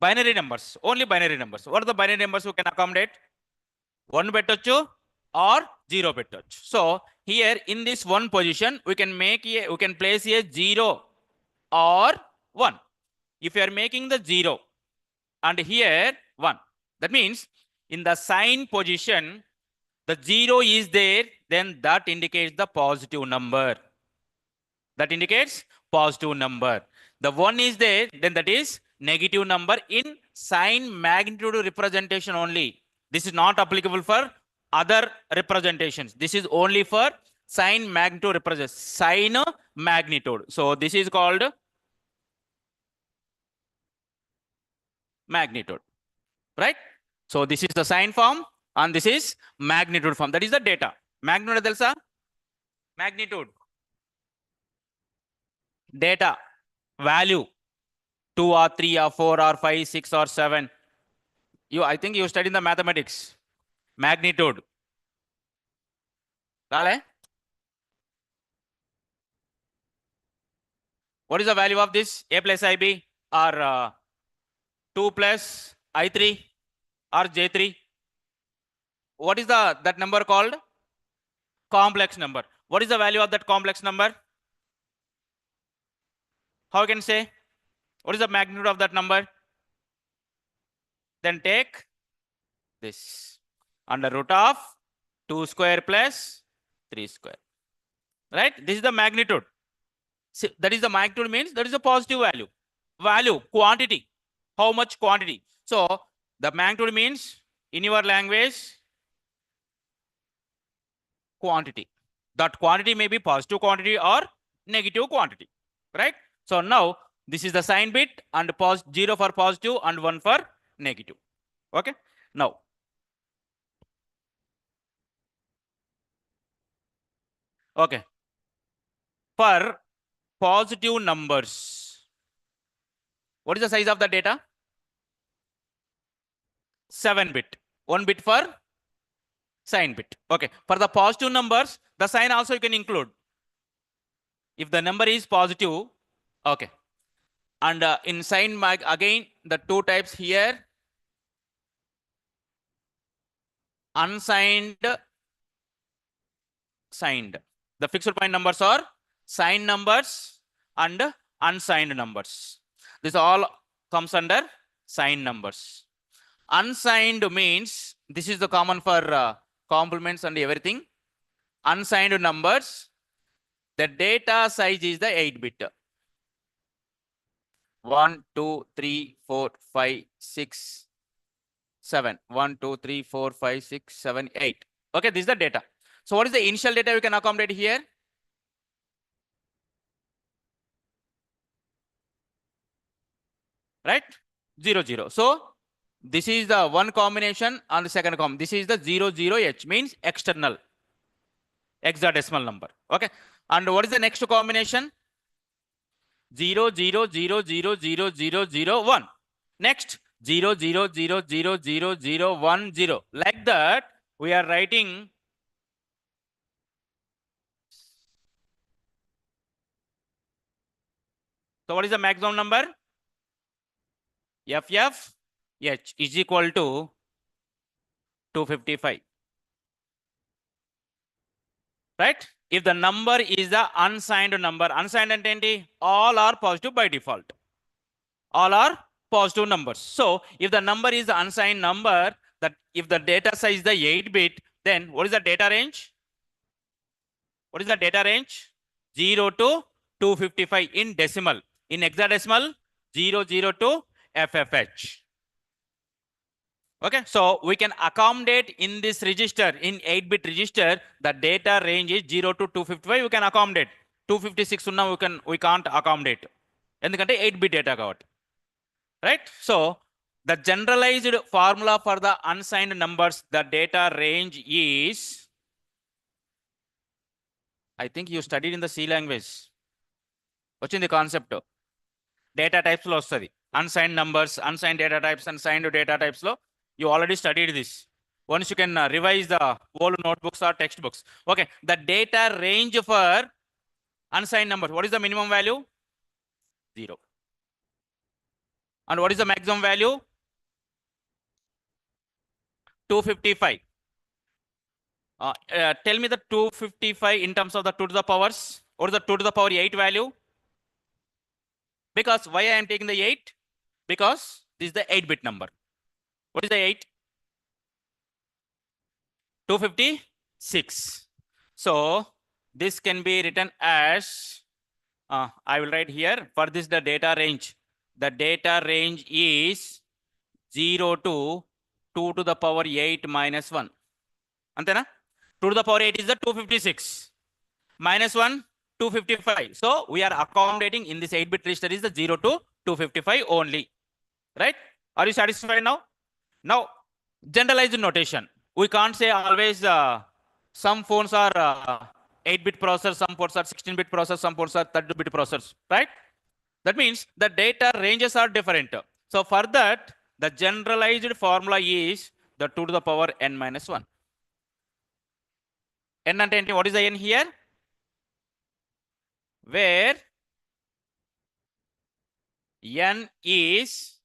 Binary numbers, only binary numbers. What are the binary numbers we can accommodate? 1 పెట్టొచ్చు or 0 పెట్టొచ్చు. So here in this one position, we can place a 0 or 1. If you are making the 0 and here 1, that means in the sign position, the 0 is there, then that indicates the positive number. That indicates positive number. The 1 is there, then that is negative number in sign magnitude representation only. This is not applicable for other representations. This is only for sign magnitude representation. Sign magnitude. So this is called magnitude, right? So this is the sign form and this is magnitude form. That is the data. Magnitude telsa? Magnitude. Data. Value. 2 or 3 or 4 or 5, 6 or 7. I think you studied the mathematics. Magnitude. Dale? What is the value of this? A plus IB or 2 plus I3 or J3? What is that number called? Complex number. What is the value of that complex number? How you can say? What is the magnitude of that number? Then take this under root of 2 square plus 3 square. Right? This is the magnitude. See, that is the magnitude means that is a positive value. Value, quantity. How much quantity? So the magnitude means in your language quantity. That quantity may be positive quantity or negative quantity. Right? So now this is the sign bit and 0 for positive and 1 for negative. Okay. Now okay. For positive numbers, what is the size of the data? 7 bit. 1 bit for sign bit. Okay. For the positive numbers, the sign also you can include. If the number is positive, okay. And in sign again, the two types here, unsigned, signed. The fixed point numbers are signed numbers and unsigned numbers. This all comes under signed numbers. Unsigned means this is the common for complements and everything. Unsigned numbers, the data size is the 8 bit. 1, 2, 3, 4, 5, 6, 7. 1, 2, 3, 4, 5, 6, 7, 8. Okay, this is the data. So what is the initial data we can accommodate here? Right? 0, 0. So this is the one combination and the second combination. This is the 0, 0, H means external hexadecimal number. Okay. And what is the next combination? 0, 0, 0, 0, 0, 0, 0, 1. Next 0, 0, 0, 0, 0, 0, 1, 0. Like that, we are writing so what is the maximum number? FF H is equal to 255. Right? If the number is the unsigned number, unsigned and all are positive by default. All are positive numbers. So if the number is the unsigned number, that if the data size is the 8 bit, then what is the data range? What is the data range? 0 to 255 in decimal. In hexadecimal, 0, 0 to FFH. Okay, so we can accommodate in this register, in 8-bit register, the data range is 0 to 255. We can accommodate. 256 now we can't accommodate. Endukante 8-bit data kabatti. Right? So the generalized formula for the unsigned numbers, the data range is, I think you studied in the C language. What's in the concept? Data types lo vastadi. Unsigned numbers, unsigned data types, unsigned data types lo. You already studied this. Once you can revise the old notebooks or textbooks. Okay, the data range for unsigned numbers. What is the minimum value? 0. And what is the maximum value? 255. Tell me the 255 in terms of the 2 to the powers. What is the 2 to the power 8 value? Because why I am taking the 8? Because this is the 8-bit number. What is the 8? 256. So this can be written as, I will write here, for this the data range. The data range is 0 to 2 to the power 8 minus 1. Antena? 2 to the power 8 is the 256. Minus 1, 255. So we are accommodating in this 8-bit register is the 0 to 255 only. Right? Are you satisfied now? Now, generalized notation. We can't say always some phones are 8-bit processors, some phones are 16-bit processors, some phones are 32-bit processors, right? That means the data ranges are different. So for that, the generalized formula is the 2 to the power n minus 1. N and n, what is the n here? Where n is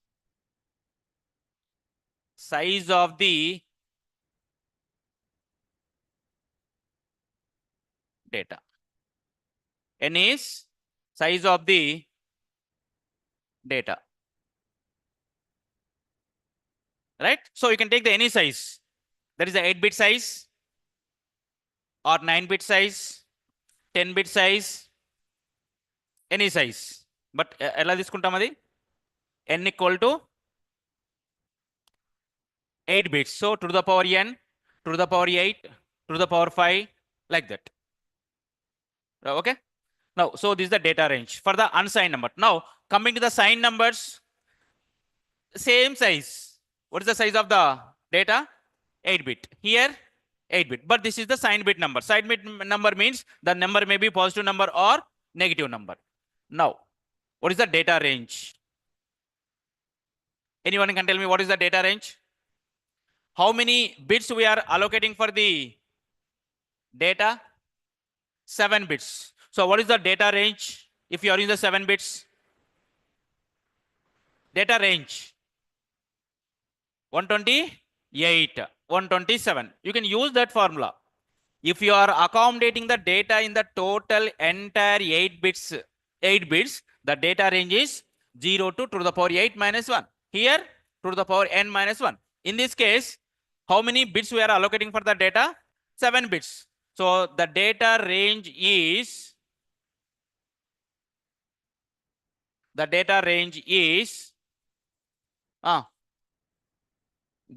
size of the data. N is size of the data. Right? So you can take the any size. That is the 8-bit size or 9-bit size, 10-bit size, any size. But ఎలా తీసుకుంటాం అది? n equal to 8 bits. So 2 to the power n, 2 to the power 8, 2 to the power 5, like that. Okay? Now, so this is the data range for the unsigned number. Now, coming to the signed numbers, same size. What is the size of the data? 8-bit. Here, 8-bit. But this is the signed bit number. Signed bit number means the number may be positive number or negative number. Now, what is the data range? Anyone can tell me what is the data range? How many bits we are allocating for the data? 7 bits. So what is the data range if you are using the 7 bits? Data range 128, 127. You can use that formula. If you are accommodating the data in the total entire 8 bits, the data range is 0 to 2 to the power 8 minus 1. Here, 2 to the power n minus 1. In this case, how many bits we are allocating for the data? 7 bits. So the data range is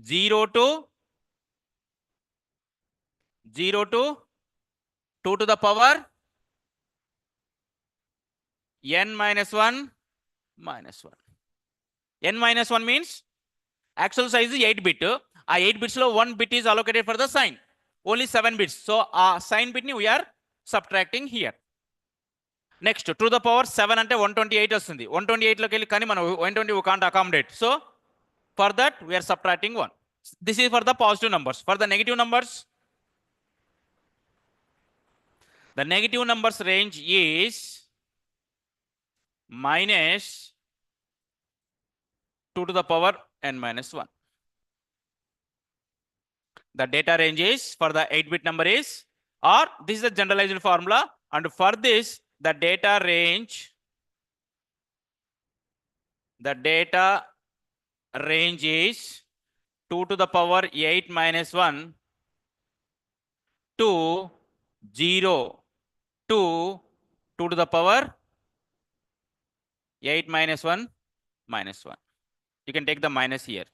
0 to 2 to the power n minus 1 minus 1. n minus 1 means actual size is 8-bit. 8 bits lo 1 bit is allocated for the sign. Only 7 bits. So sign bit ni we are subtracting here. Next, 2 to the power 7 ante 128 వస్తుంది. 128 లోకి వెళ్ళి కానీ మనం 120 we can't accommodate. So for that we are subtracting 1. This is for the positive numbers. For the negative numbers, the negative numbers range is minus 2 to the power n minus 1. The data range is for the 8-bit number is, or this is the generalized formula, and for this the data range is 2 to the power 8 minus 1 to 0 to 2 to the power 8 minus 1 minus 1. You can take the minus here.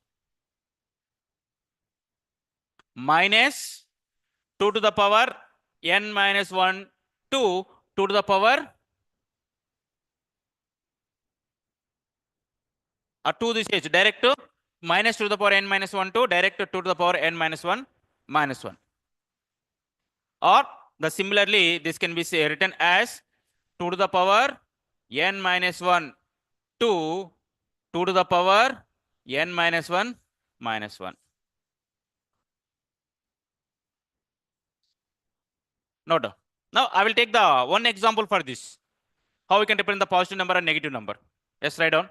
Minus 2 to the power n minus 1 to 2 to the power 2 this is direct to minus 2 to the power n minus 1 to direct 2 to the power n minus 1 minus 1. Or the similarly this can be written as 2 to the power n minus 1 to 2 to the power n minus 1 minus 1. Note. Now I will take the one example for this. How we can represent the positive number and negative number. Yes, write down.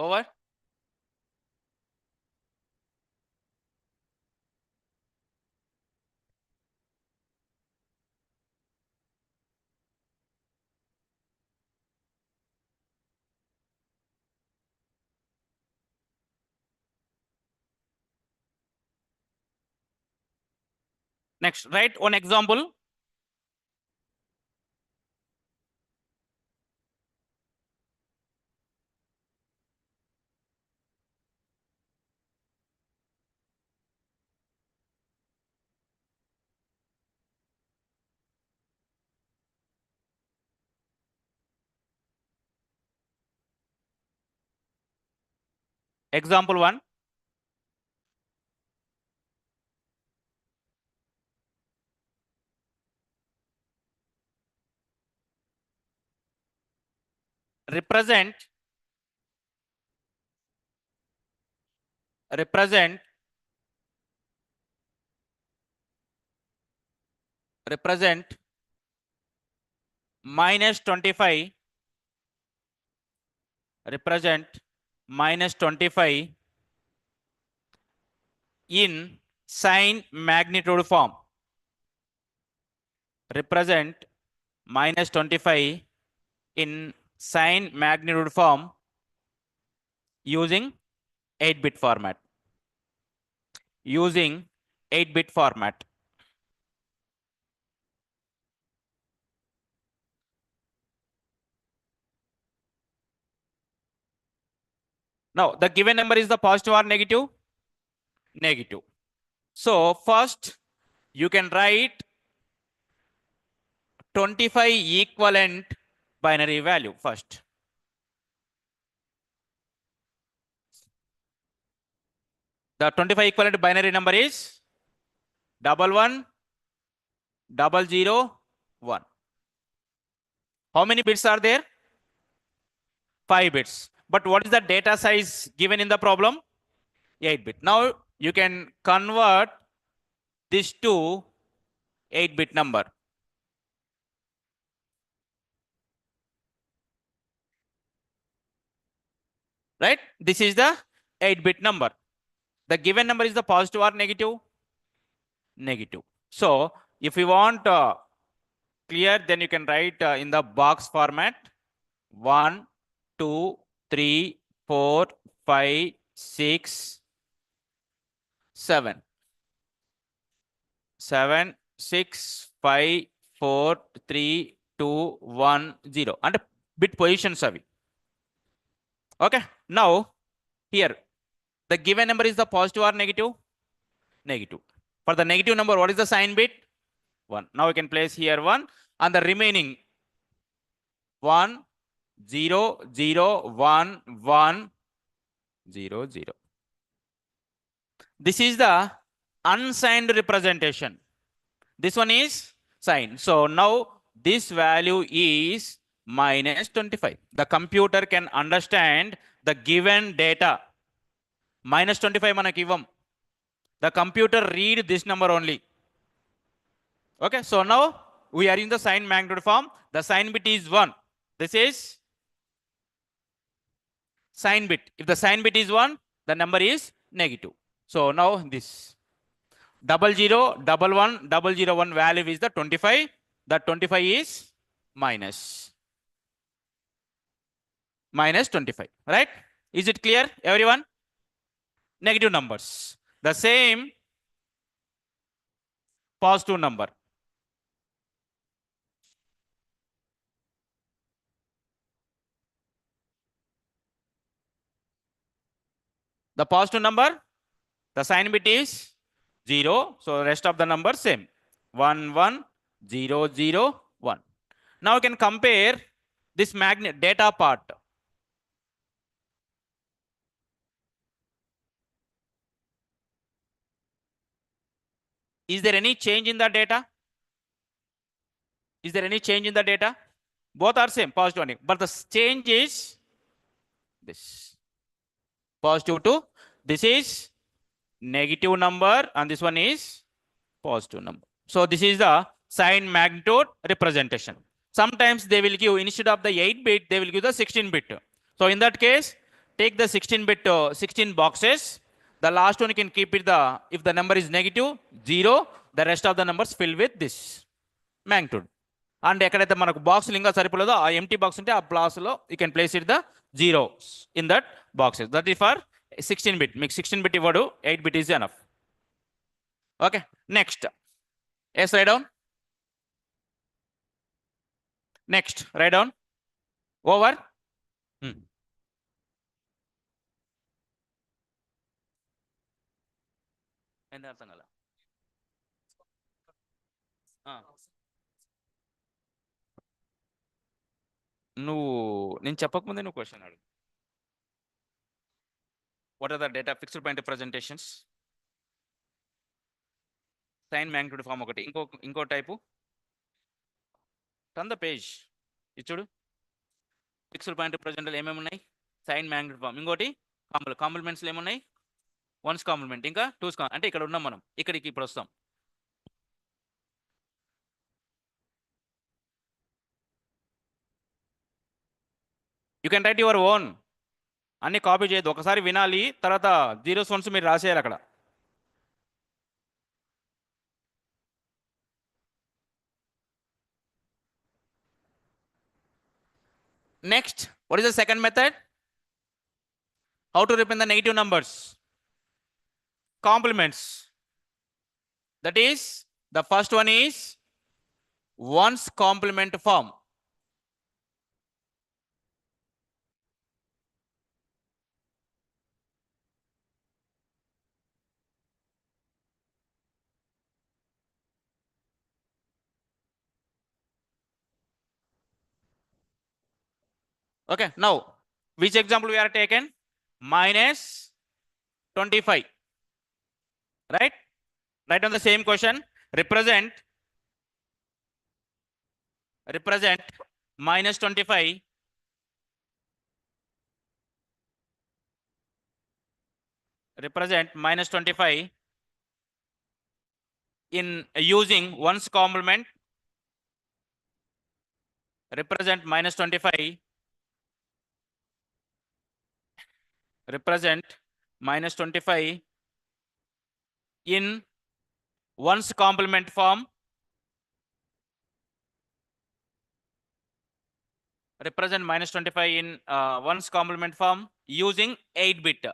over. Next, write one example. Example 1. Represent represent represent minus 25 represent minus 25 in sign magnitude form. Represent minus 25 in sign magnitude form using 8-bit format. Using 8-bit format. Now, the given number is the positive or negative? Negative. So, first, you can write 25 equivalent binary value first. The 25 equivalent binary number is 110001. How many bits are there? 5 bits. But what is the data size given in the problem? 8-bit. Now you can convert this to 8-bit number. Right? This is the 8-bit number. The given number is the positive or negative? Negative. So if you want clear, then you can write in the box format 1, 2, 3, 4, 5, 6, 7. 7, 6, 5, 4, 3, 2, 1, 0. And bit positions are we. Okay. Now, here, the given number is the positive or negative? Negative. For the negative number, what is the sign bit? 1. Now we can place here 1. And the remaining 1, 0, 0, 1, 1, 0, 0. This is the unsigned representation. This one is signed. So now this value is minus 25. The computer can understand the given data. Minus 25 manaki ivvam. The computer read this number only. Okay, so now we are in the sign magnitude form. The sign bit is 1. This is sign bit. If the sign bit is 1, the number is negative. So now this 001101 value is the 25. That 25 is minus 25, right? Is it clear, everyone? Negative numbers. The same positive number. The positive number, the sign bit is 0. So rest of the number same. 1, 1, 0, 0, 1. Now we can compare this data part. Is there any change in the data? Is there any change in the data? Both are same, positive and negative. But the change is this. Positive to this is negative number and this one is positive number. So this is the sign magnitude representation. Sometimes they will give, instead of the 8-bit, they will give the 16-bit. So in that case, take the 16-bit 16 boxes. The last one you can keep it if the number is negative, 0, the rest of the numbers fill with this magnitude. And ఎక్కడైతే మనకు box ఇంకా సరిపోలేదో ఆ empty box ఉంటే ఆ ప్లాస్లో you can place it the zeros in that boxes. That is for 16-bit. మీకు 16-bit ఇవ్వడు, 8-bit is enough. Okay, next yes write down. Next write down over. ఎంత అర్థం కదా? నువ్వు నేను చెప్పకముందే నువ్వు క్వశ్చన్ అడుగు. What are the data fixed point presentations? Sign magnitude form ఒకటి, ఇంకో టైపు టర్న్ ద పేజ్ ఇచ్చుడు. ఫిక్స్డ్ పాయింట్ ప్రజెంటల్ ఏమేమి ఉన్నాయి? Sign magnitude form. ఇంకోటి కాంప్లిమెంట్స్లో ఏమున్నాయి? వన్స్ కాంప్లిమెంట్, ఇంకా టూస్ అంటే ఇక్కడ ఉన్నాం మనం, ఇక్కడికి ఇప్పుడు వస్తాం. You can write your own. అన్ని కాపీ చేయదు, ఒకసారి వినాలి, తర్వాత జీరోస్ వన్స్ మీరు రాసేయాలి అక్కడ. Next, what is the second method? How to represent the negative numbers? Complements. That is, the first one is ones complement form. Okay, now which example we are taken? Minus 25. Right? Write on the same question. Represent minus 25 in using ones complement. Represent minus 25 in ones complement form. Represent minus 25 in ones complement form using 8-bit.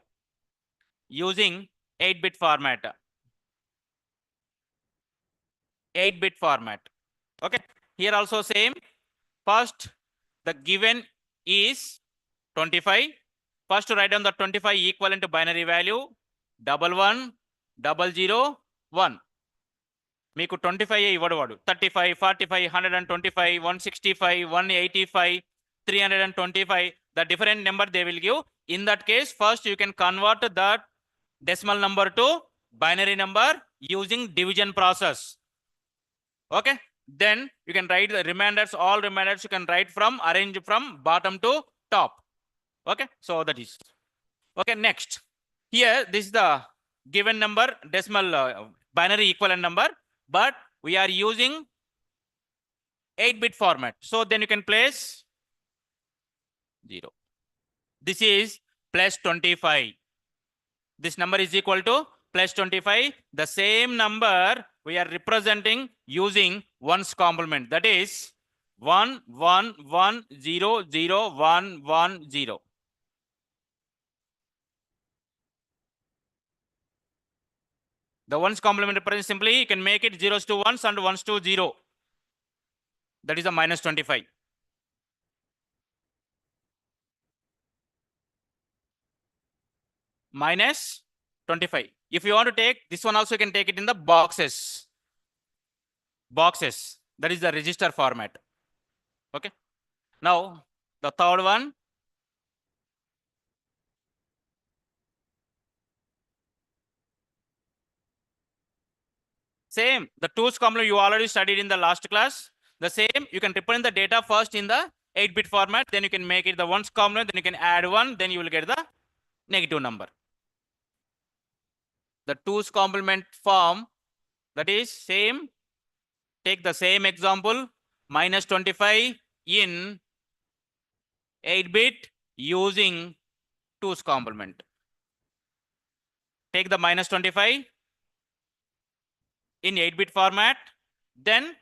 Using 8-bit format. 8-bit format. Okay. Here also same. First, the given is 25. First, write down the 25 equivalent to binary value 11 00 1. మీకు 25 ఇవ్వడు వాడు. 35 45 125 165 185 325, the different number they will give. In that case, first you can convert that decimal number to binary number using division process. Okay, then you can write the remainders. All remainders you can write from, arrange from bottom to top. Okay, so that is okay. Next, here this is the given number, decimal binary equivalent number, but we are using 8-bit format. So then you can place 0. This is plus 25. This number is equal to plus 25. The same number we are representing using ones complement. That is 1 1 1 0 0 1 1 0. The ones complement represent simply you can make it zeros to ones and ones to 0. That is a minus 25. Minus 25. If you want to take this one also, you can take it in the boxes. That is the register format. Okay. Now the third one. Same. The twos complement you already studied in the last class. The same. You can represent the data first in the 8-bit format. Then you can make it the ones complement. Then you can add 1. Then you will get the negative number. The twos complement form, that is same. Take the same example, minus 25 in 8-bit using 2's complement. Take the minus 25 in 8-bit format, then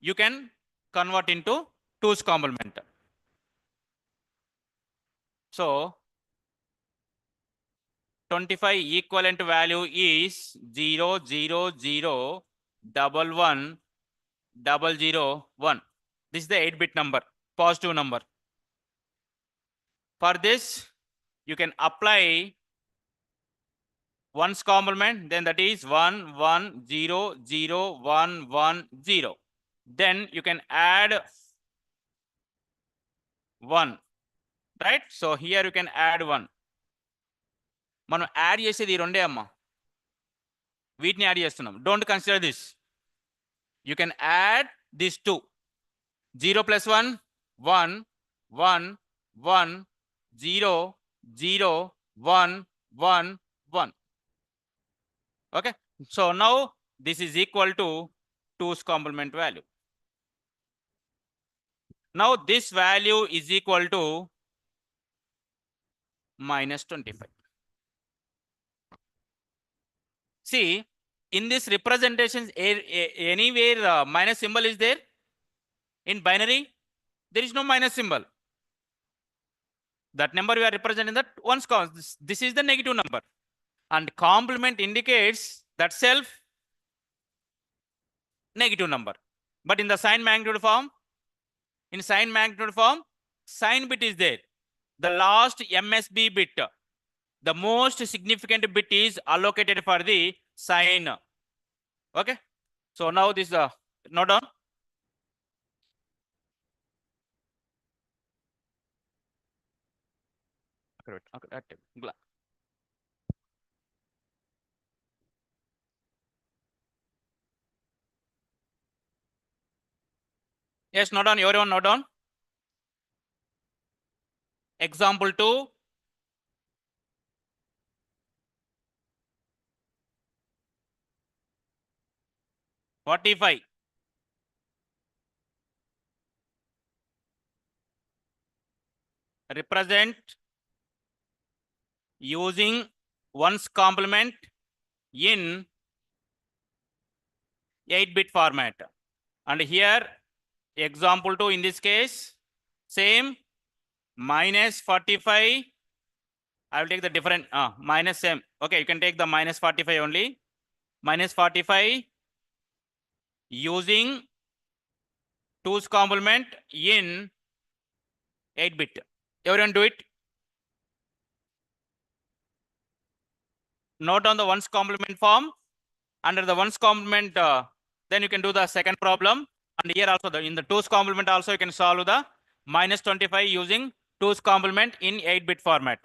you can convert into 2's complement. So 25 equivalent value is 0, 0, 0, 1, 1, 0, 0, 1. This is the 8-bit number, positive number. For this, you can apply 1's complement, then that is 1, 1, 0, 0, 1, 1, 0. Then you can add 1, right? So here you can add 1. మనం add చేసేది ఈ రెండే అమ్మా, వీటిని add చేస్తున్నాం. Don't consider this. You can add this 2. 0 plus 1, 1, 1, 1, 0, 0, 1, 1, 1. Okay. So now this is equal to 2's complement value. Now this value is equal to minus 25. See, in this representation, anywhere minus symbol is there. In binary, there is no minus symbol. That number we are representing that one's this is the negative number. And complement indicates that self negative number. But in the sign magnitude form, sign bit is there. The last MSB bit, the most significant bit is allocated for the sign. Okay. So now this note down. Yes, note down. Everyone note down. Example 2. Forty-five. Represent using 1's complement in 8-bit format. And here example 2 in this case, same minus 45. I will take the different minus same. Okay, you can take the minus 45 only. Minus 45 using 2's complement in 8-bit. Everyone do it. Note on the 1's complement form. Under the 1's complement, then you can do the second problem. And here also in the 2's complement also you can solve the minus 25 using 2's complement in 8-bit format.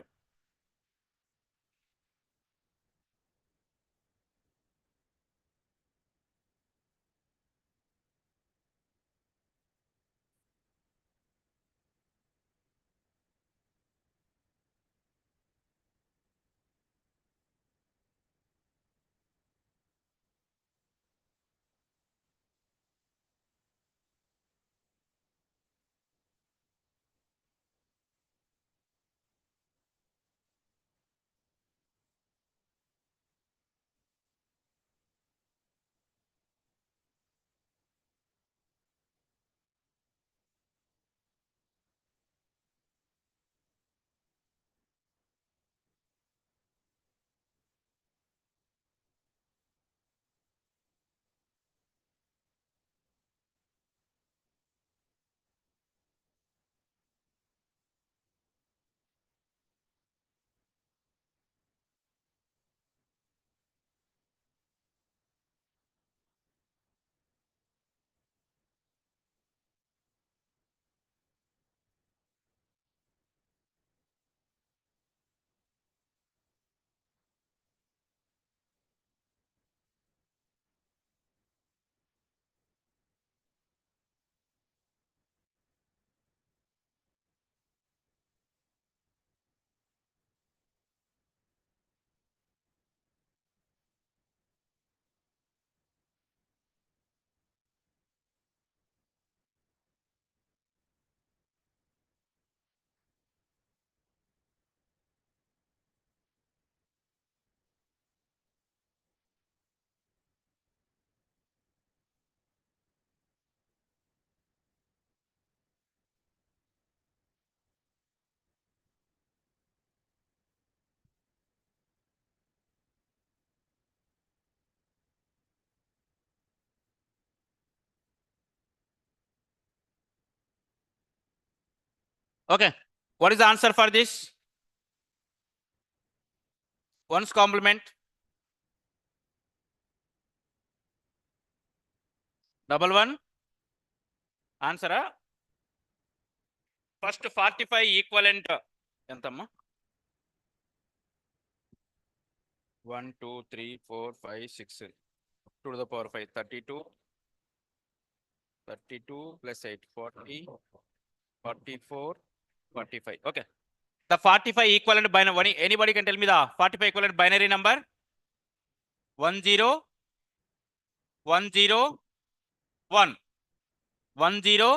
Okay. What is the answer for this? One's complement. Double one. Answer. First 45 equivalent. Entama? 1, 2, 3, 4, 5, 6. 2 to the power 5. 32. 32 plus 8. 40. 44. 45. Okay. The 45 equivalent binary. Anybody can tell me the 45 equivalent binary number? 1 0 1 0 1 1 0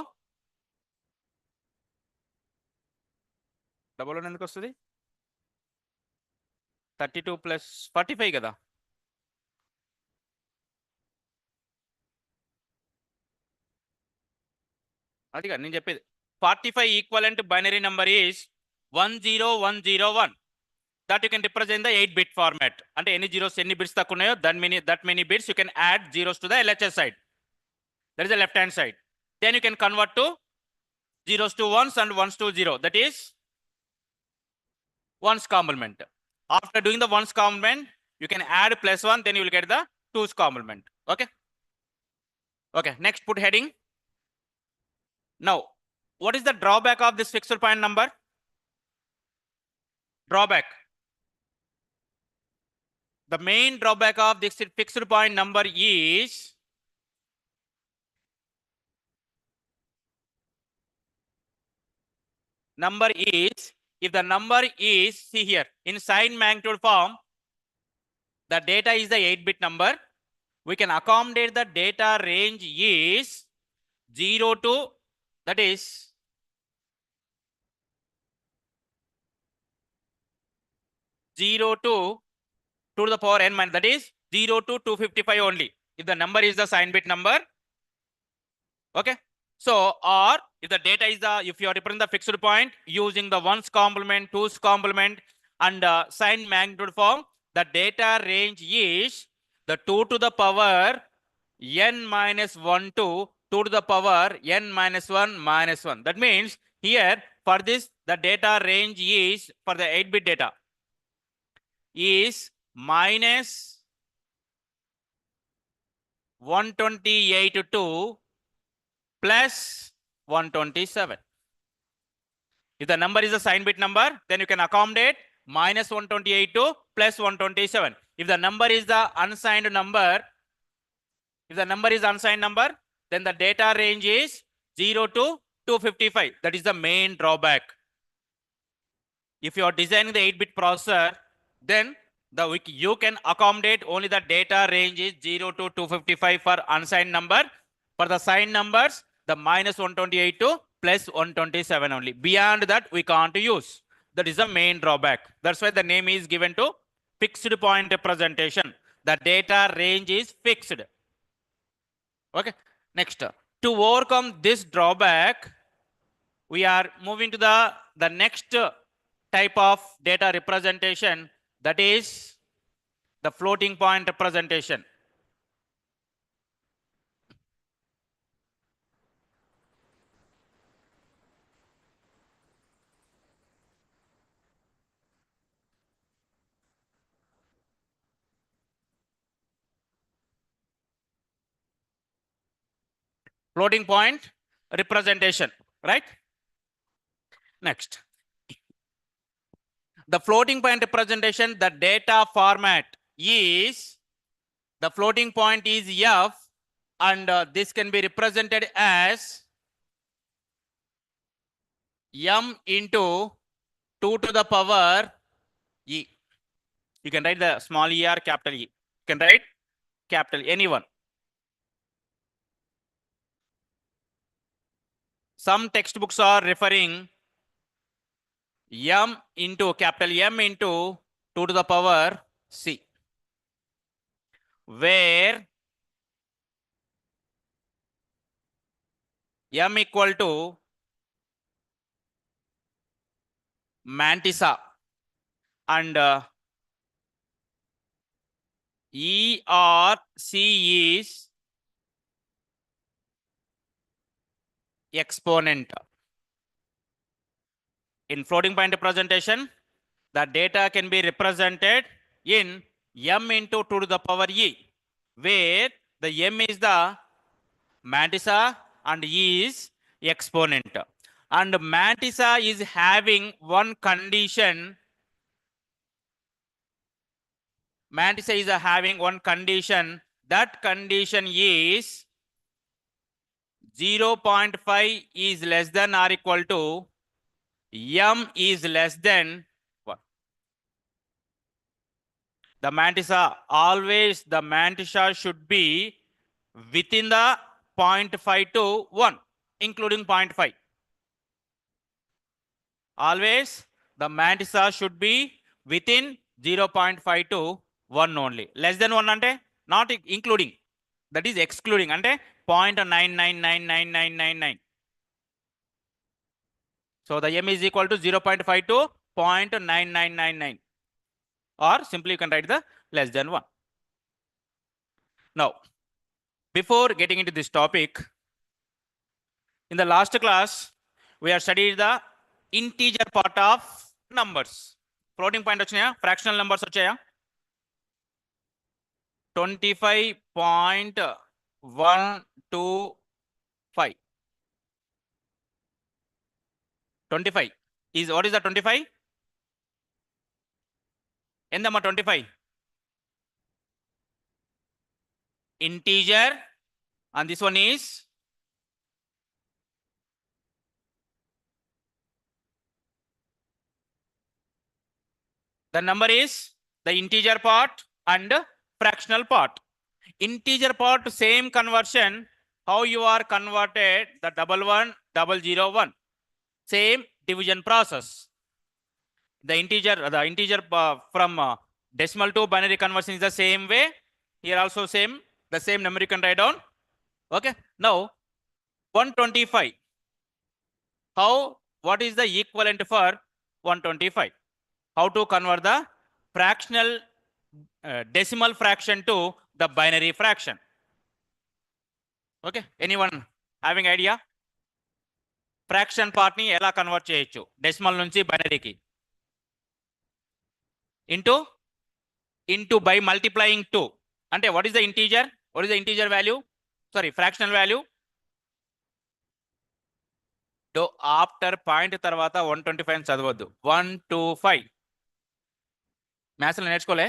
double one ఎందుకు వస్తుంది 32 plus 45 కదా అదిగా నేను చెప్పేది 45 equivalent binary number is 10101 that you can represent the 8-bit format. అంటే ఎన్ని zeros ఎన్ని bits తక్కువ ఉన్నాయో that many bits you can add zeros to the LHS side. That is the left hand side. Then you can convert to zeros to ones and ones to zero. That is ones complement. After doing the ones complement, you can add plus one, then you will get the twos complement. Okay. Okay. Next, put heading. Now, what is the drawback of this fixed point number? Drawback. The main drawback of this fixed point number is if the number is, see here, in sign magnitude form, the data is the 8-bit number. We can accommodate the data range is 0 to, that is 0 to 2 to the power n minus, that is 0 to 255 only. If the number is the sign bit number, okay. So, or if the data is the, if you are representing the fixed point using the ones complement, twos complement, and sign magnitude form, the data range is the 2 to the power n minus 1 to 2 to the power n minus 1 minus 1. That means here for this, the data range is for the 8-bit data is minus 128 to plus 127. If the number is a sign bit number, then you can accommodate minus 128 to plus 127. If the number is the unsigned number, then the data range is 0 to 255. That is the main drawback. If you are designing the 8-bit processor, then you can accommodate only the data range is 0 to 255 for unsigned number. For the signed numbers, the minus 128 to plus 127 only. Beyond that, we can't use. That is the main drawback. That's why the name is given to fixed point representation. The data range is fixed. Okay. Next, to overcome this drawback, we are moving to the next type of data representation, that is the floating point representation. Floating point representation, right? Next, the floating point representation, the data format is, the floating point is f, and this can be represented as m into 2 to the power e. You can write the small e or capital E. You can write capital anyone. Some textbooks are referring m into capital M into 2 to the power c, where m equal to mantissa and E or C is exponent. In floating point representation, the data can be represented in m into 2 to the power e, where the m is the mantissa and e is exponent. And mantissa is having one condition. Mantissa is having one condition. That condition is 0.5 is less than or equal to m is less than 1. The mantissa, always the mantissa should be within the 0.5 to 1, including 0.5. Always the mantissa should be within 0.5 to 1 only. Less than 1 ante not including, that is excluding, ante 0.99999999. So the m is equal to 0.5 to 0.9999, or simply you can write the less than 1. Now, before getting into this topic, in the last class we have studied the integer part of numbers. Floating point vachaya, fractional numbers vachaya. 25.125. 25 is, what is the 25? Endamma 25? Integer, and this one is the number is the integer part and fractional part. Integer part, same conversion, how you are converted the 11001, same division process. The integer from decimal to binary conversion is the same way. Here also same, the same number you can write down. Okay, now 125, how, what is the equivalent for 125? How to convert the fractional decimal fraction to the binary fraction? Okay, anyone having idea? Fraction part ni ela convert cheyochu decimal nunchi binary ki? Into by multiplying 2. Ante what is the integer? What is the integer value? Sorry, fractional value. Do after point tarvata 125 అని చదవద్దు. 125 maths లో నేర్చుకోలే.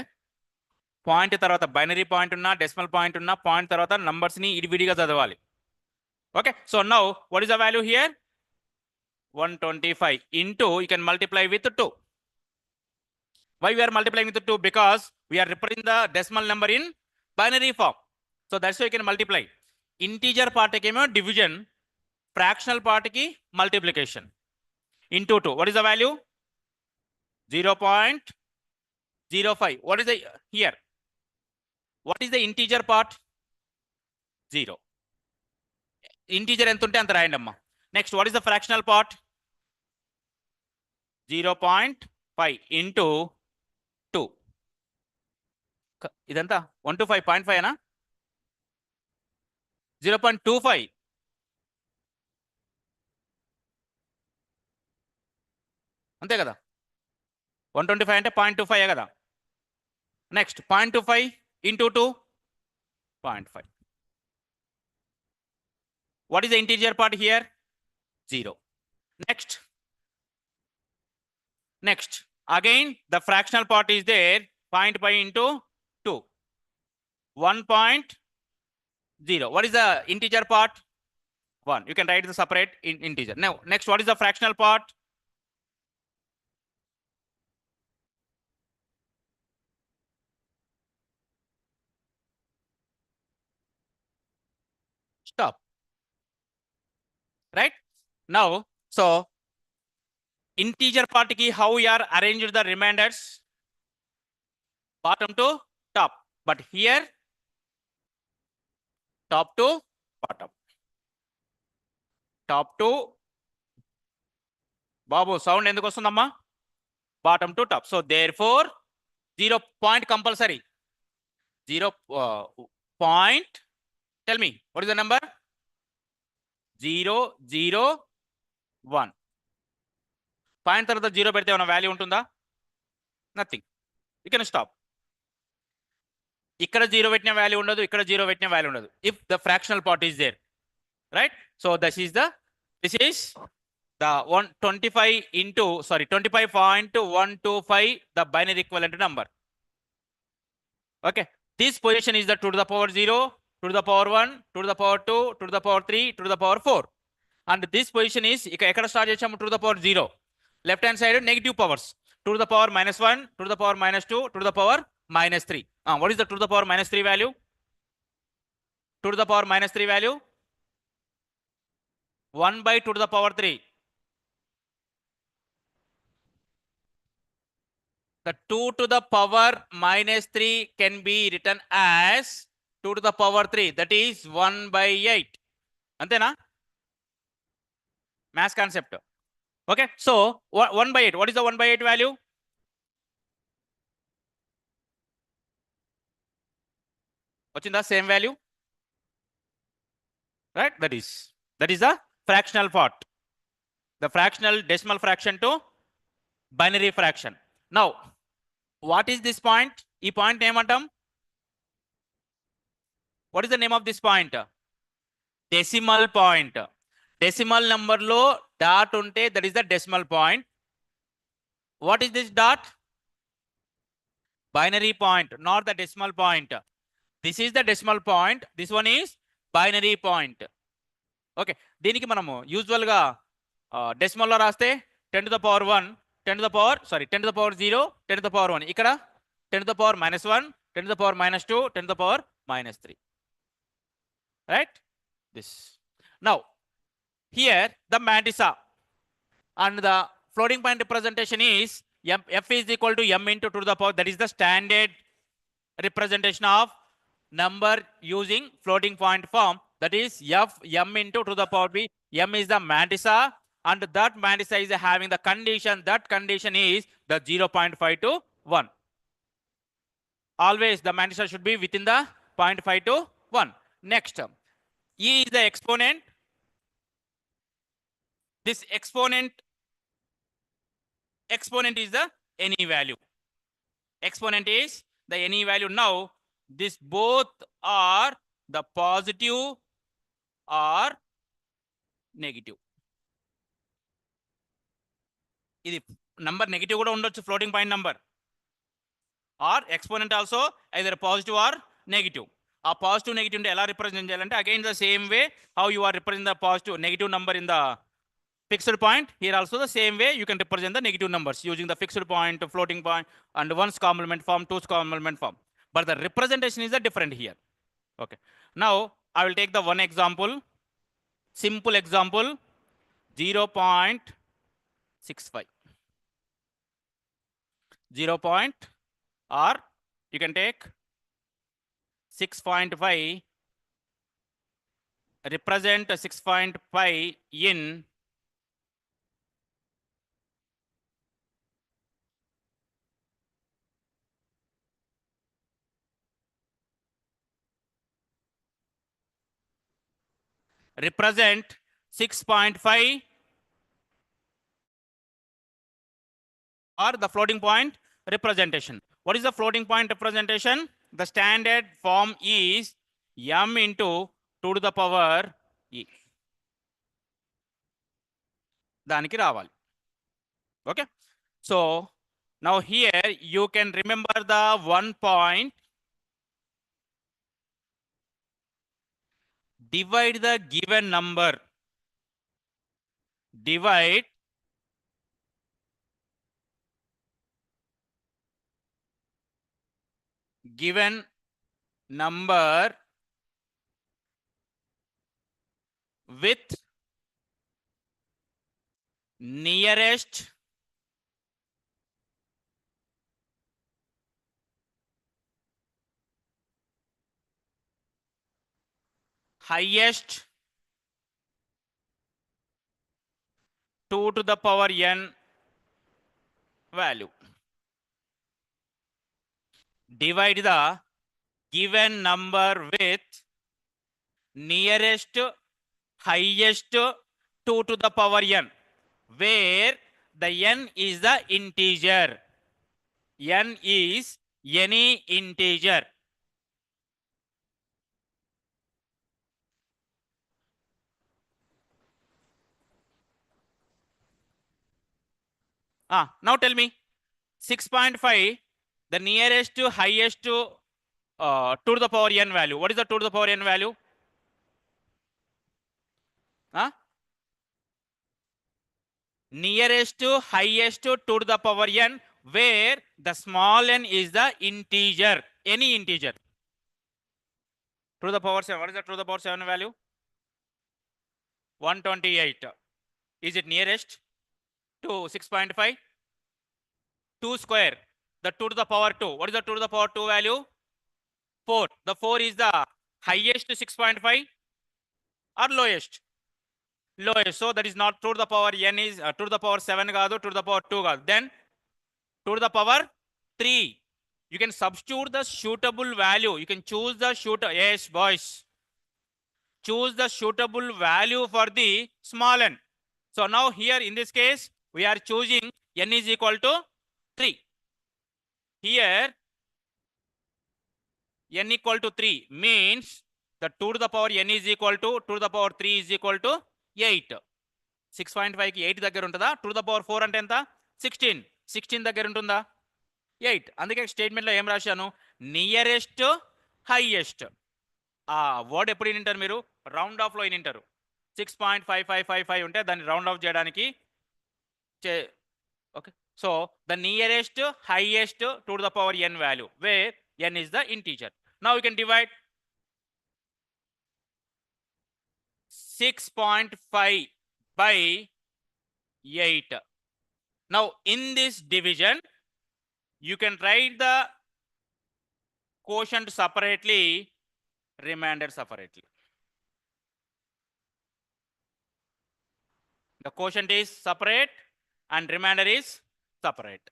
Point తర్వాత binary point ఉన్నా, decimal point ఉన్నా, point తర్వాత numbers ని ఇడివిడిగా చదవాలి. Okay, so now what is the value here? 125 into, you can multiply with 2. Why we are multiplying with 2? Because we are representing the decimal number in binary form. So that's why you can multiply. Integer part ki division, fractional part ki multiplication. Into 2. What is the value? 0.05. What is the here? What is the integer part? 0. Integer entunte anta rayandi amma. Next, what is the fractional part? 0.5 into 2. Idanta 1 to 5.5 ana? 0.25. అంతే కదా, 125 అంటే 0.25 కదా. Next 0.25 into 2, 0.5. What is the integer part here? 0. Next, again the fractional part is there, 0.5 into 2, 1.0. What is the integer part? 1. You can write the separate integer. Now, next, what is the fractional part? Stop. Right? Now, so integer part ki how we are arranged the remainders? Bottom to top. But here, top to bottom. Top to Babu, sound enduku vastundamma? Bottom to top. So therefore 0 point compulsory. 0 point, tell me what is the number? 0, 0, 1. Point తర్వాత zero పెడితే ఏమైనా value ఉంటుందా? Nothing. You can stop. ఇక్కడ zero పెట్టిన value ఉండదు, ఇక్కడ zero పెట్టిన value ఉండదు. If the fractional part is there, right? So this is the 125 into 25.125 the binary equivalent number. Okay, this position is the 2 to the power 0, 2 to the power 1, 2 to the power 2, 2 to the power 3, 2 to the power 4. And this position is ekkada start chesamu 2 to the power 0. Left hand side negative powers, 2 to the power -1, 2 to the power -2, 2 to the power -3. What is the 2 to the power -3 value? 2 to the power -3 value 1 by 2 to the power 3. The 2 to the power -3 can be written as 2 to the power 3, that is 1 by 8. Antena? Mass concept. Okay, so 1 by 8. What is the 1 by 8 value? What's in the same value? Right? That is the fractional part. The fractional decimal fraction to binary fraction. Now, what is this point? E point name antam. What is the name of this point? Decimal point. Decimal number lo dot unte, that is the decimal point. What is this dot? Binary point, not the decimal point. This is the decimal point. This one is binary point. Okay, దీనికి మనము usual గా decimal లో రాస్తే 10 to the power 1, 10 to the power 0, 10 to the power 1. ఇక్కడ 10 to the power -1, 10 to the power -2, 10 to the power -3. Right? This. Now, here the mantissa and the floating point representation is f is equal to m into 2 to the power. That is the standard representation of number using floating point form. That is f m into 2 to the power b. M is the mantissa, and that mantissa is having the condition. That condition is the 0.5 to 1. Always the mantissa should be within the 0.5 to 1. Next, E is the exponent. This exponent is the any value. Exponent is the any value. Now, this both are the positive or negative. ఇది number negative కూడా ఉండొచ్చు, floating point number, or exponent also either positive or negative. ఆ positive negative ఎలా represent చేయాలంటే again the same way how you are represent the positive negative number in the fixed point. Here also the same way you can represent the negative numbers using the fixed point, floating point, and one's complement form, two's complement form. But the representation is different here. Okay. Now I will take the one example, simple example, 0.65. 0 point, or you can take 6.5. Represent 6.5 in represent 6.5 or the floating point representation. What is the floating point representation? The standard form is m into 2 to the power e. దానికి రావాలి. Okay, so now here you can remember the 1 point, divide the given number, divide given number with nearest highest 2 to the power n value. Divide the given number with nearest highest 2 to the power n, where the n is the integer. N is any integer. Now tell me, 6.5, the nearest to highest to the power n value. What is the to the power n value? Nearest to highest to the power n, where the small n is the integer, any integer. To the power 7. What is the to the power 7 value? 128. Is it nearest to 6.5? 2 square. The 2 to the power 2. What is the 2 to the power 2 value? 4. The 4 is the highest to 6.5 or lowest? Lowest. So that is not 2 to the power n is 2 to the power 7 kaadu, 2 to the power 2 kaadu. Then 2 to the power 3. You can substitute the suitable value. You can choose the yes, boys. Choose the suitable value for the small n. So now here in this case, we are choosing n is equal to 3. Here, n equal to 3 means the 2 to the power n is equal to 2 to the power 3 is equal to 8. 6.5 కి 8 దగ్గర ఉంటుందా? 2 to the power 4 అంటే ఎంత? 16. 16 దగ్గర ఉంటుందా? 8. అందుకే స్టేట్మెంట్లో ఏం రాశాను? Nearest highest. ఆ వర్డ్ ఎప్పుడు వింటారు మీరు? రౌండ్ ఆఫ్లో వింటారు. 6.5555 ఉంటే దాన్ని రౌండ్ ఆఫ్ చేయడానికి okay. So the nearest highest to the power n value, where n is the integer. Now you can divide 6.5 by 8. Now in this division, you can write the quotient separately, remainder separately. The quotient is separate and remainder is separate.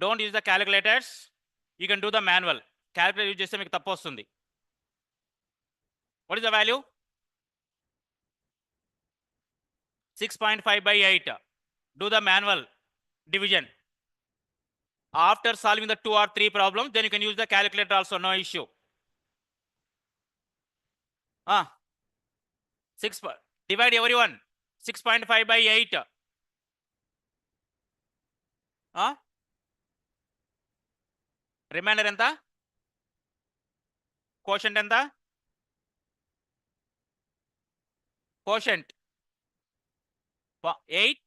Don't use the calculators. You can do the manual. Calculator use చేస్తే మీకు తప్పు వస్తుంది. What is the value? 6.5 by 8. Do the manual division. After solving the 2 or 3 problems, then you can use the calculator also, no issue. 6, divide everyone. 6.5 by 8. Remainder enta? Quotient enta? Quotient 8,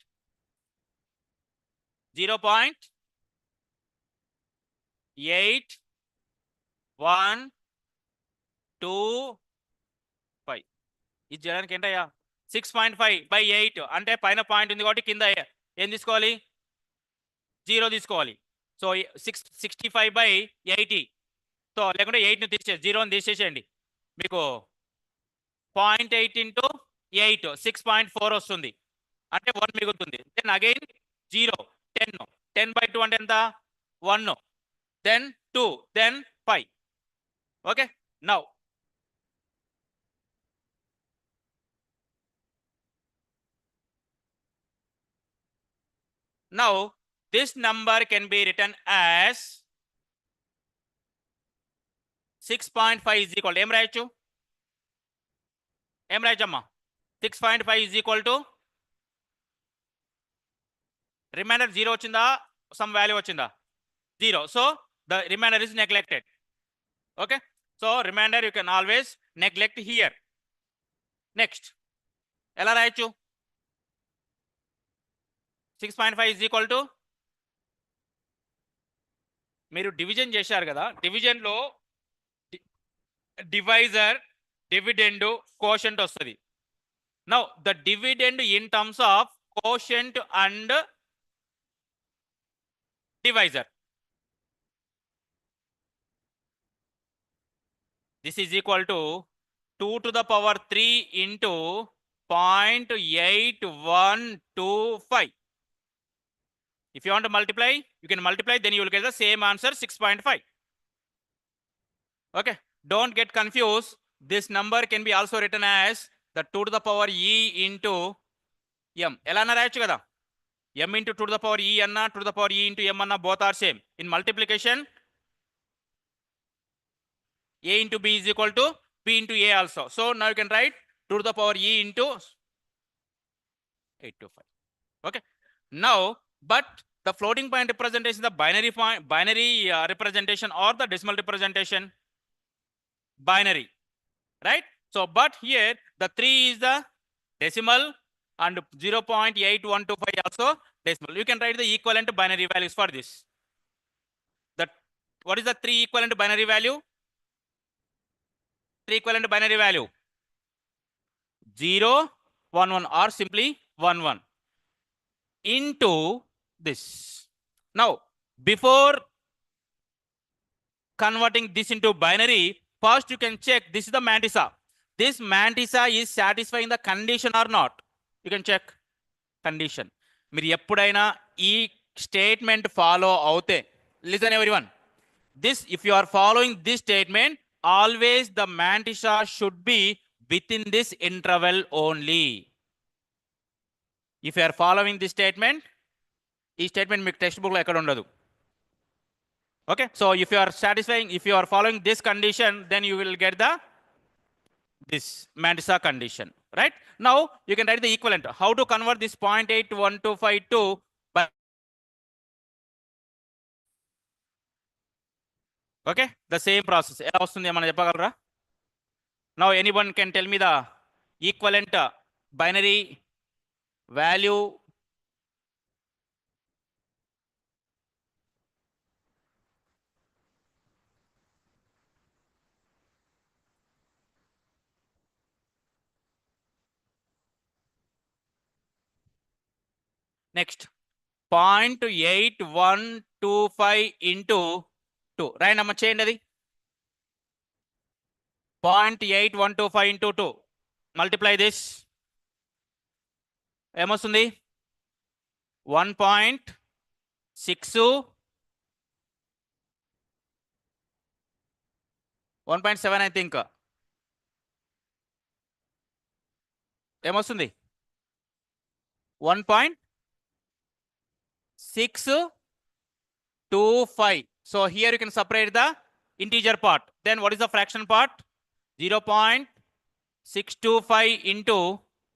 0.8, 1, 2, 5. ఇది చేయడానికి ఏంటయ్యా? 6.5 by 8 అంటే పైన point ఉంది కాబట్టి కింద ఏం తీసుకోవాలి? 0 తీసుకోవాలి. So 65 by 80. సో లేకుంటే 8ని తీసేసి 0ని తీసేసేయండి. మీకు 0.8 into 8 6.4 వస్తుంది. అంటే 1 మిగులుతుంది. Then again 0, 10. 10 by 2 అంటే ఎంత? 1. Then 2, then 5. Okay. Now this number can be written as 6.5 is equal to ఏం రాయొచ్చు? ఏం రాయొచ్చమ్మా? 6.5 is equal to remainder 0 వచ్చిందా? some value వచ్చిందా? 0. So the remainder is neglected. Okay. So remainder you can always neglect here. Next, ఎలా రాయొచ్చు? 6.5 is equal to, మీరు division చేశారు కదా, డివిజన్లో డివైజర్, డివిడెండ్, కోషంట్ వస్తుంది. Now the dividend in terms of quotient and divisor, this is equal to 2 to the power 3 into 0.8125. If you want to multiply, you can multiply, then you will get the same answer 6.5. Okay, don't get confused. This number can be also written as the 2 to the power e into m. ఎలా అన్నా రాయొచ్చు కదా, m into 2 to the power e అన్నా 2 to the power e into m అన్నా both are same. In multiplication, a into b is equal to b into a also. So now you can write 2 to the power e into 825. Okay, now but the floating point representation, the binary representation or the decimal representation, binary, right? So but here the 3 is the decimal and 0.8125 also decimal. You can write the equivalent binary values for this. That what is the 3 equivalent binary value? 3 equivalent binary value 0 1 1 or simply 1 1 into this. Now before converting this into binary, first you can check this is the mantissa. This mantissa is satisfying the condition or not. You can check condition. మీరు ఎప్పుడైనా ఈ statement follow అవుతే, listen everyone, this if you are following this statement, always the mantissa should be within this interval only. If you are following this statement, ఈ statement మీకు text book లో ఎక్కడ ఉండదు. Okay, so if you are satisfying, if you are following this condition, then you will get the this mantissa condition, right? Now you can write the equivalent. How to convert this 0.8125 to okay, the same process. ఎలా వస్తుంది ఏమన్నా చెప్పగలరా? Now anyone can tell me the equivalent binary value. Next, 0.8125 into 2. Right, అమ్మ చేయండి అది. 0.8125 into 2. Multiply this. ఏమొస్తుంది? 1.6 1.7 I think. ఏమొస్తుంది? 1.625. So here you can separate the integer part. Then what is the fraction part? 0.625 into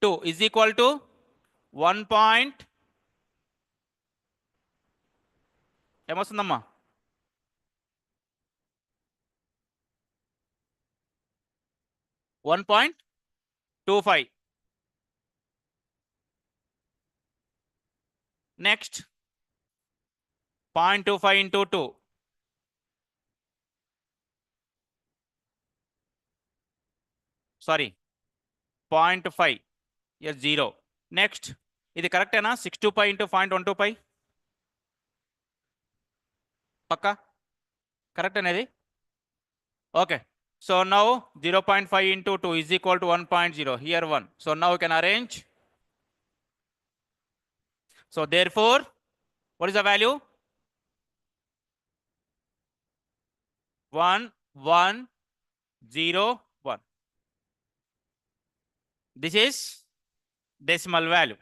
2 is equal to 1. ఏమొస్తుందమ్మా? 1.25. Next, 0.25 into 2. Sorry, 0.5. Yes, 0. Next, ఇది కరెక్టేనా? 625 into 0.125. పక్కా correct అనేది? Okay. So now 0.5 into 2 is equal to 1.0. Here 1. So now we can arrange. So therefore, what is the value? 1 1 0 1. This is decimal value.